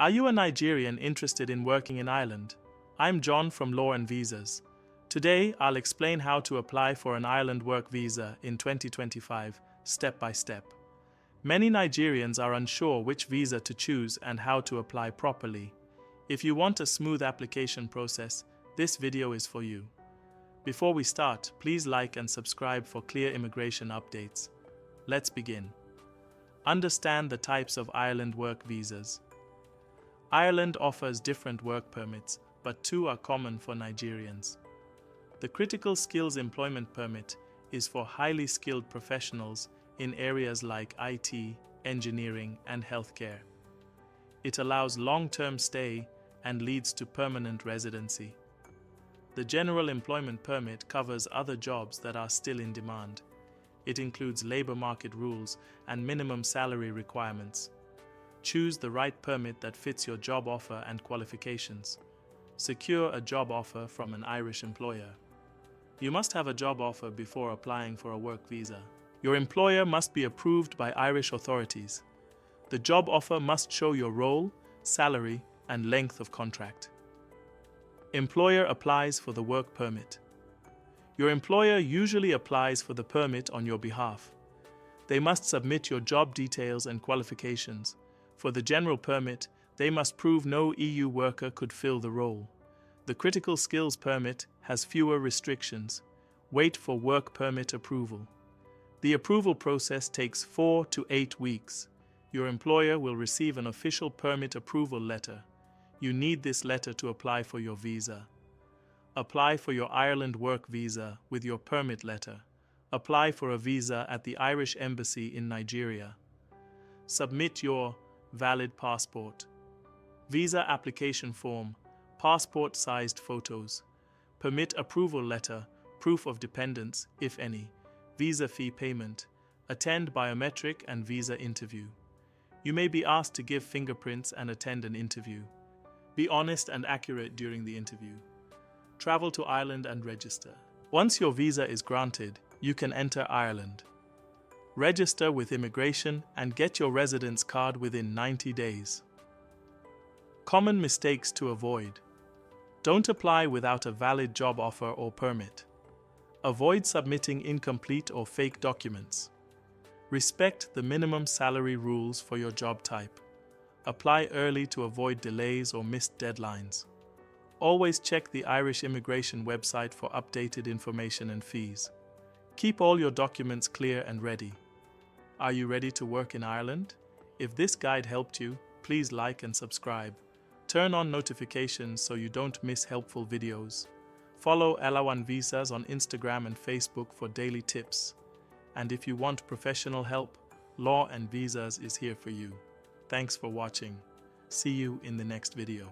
Are you a Nigerian interested in working in Ireland? I'm John from Law and Visas. Today, I'll explain how to apply for an Ireland work visa in 2025, step by step. Many Nigerians are unsure which visa to choose and how to apply properly. If you want a smooth application process, this video is for you. Before we start, please like and subscribe for clear immigration updates. Let's begin. Understand the types of Ireland work visas. Ireland offers different work permits, but two are common for Nigerians. The Critical Skills Employment Permit is for highly skilled professionals in areas like IT, engineering, and healthcare. It allows long-term stay and leads to permanent residency. The General Employment Permit covers other jobs that are still in demand. It includes labor market rules and minimum salary requirements. Choose the right permit that fits your job offer and qualifications. Secure a job offer from an Irish employer. You must have a job offer before applying for a work visa. Your employer must be approved by Irish authorities. The job offer must show your role, salary, and length of contract. Employer applies for the work permit. Your employer usually applies for the permit on your behalf. They must submit your job details and qualifications. For the general permit, they must prove no EU worker could fill the role. The Critical Skills Permit has fewer restrictions. Wait for work permit approval. The approval process takes 4 to 8 weeks. Your employer will receive an official permit approval letter. You need this letter to apply for your visa. Apply for your Ireland work visa with your permit letter. Apply for a visa at the Irish Embassy in Nigeria. Submit your valid passport. Visa application form, passport-sized photos. Permit approval letter, proof of dependence, if any. Visa fee payment. Attend biometric and visa interview. You may be asked to give fingerprints and attend an interview. Be honest and accurate during the interview. Travel to Ireland and register. Once your visa is granted, you can enter Ireland. Register with immigration and get your residence card within 90 days. Common mistakes to avoid. Don't apply without a valid job offer or permit. Avoid submitting incomplete or fake documents. Respect the minimum salary rules for your job type. Apply early to avoid delays or missed deadlines. Always check the Irish immigration website for updated information and fees. Keep all your documents clear and ready. Are you ready to work in Ireland? If this guide helped you, please like and subscribe. Turn on notifications so you don't miss helpful videos. Follow Law and Visas on Instagram and Facebook for daily tips. And if you want professional help, Law and Visas is here for you. Thanks for watching. See you in the next video.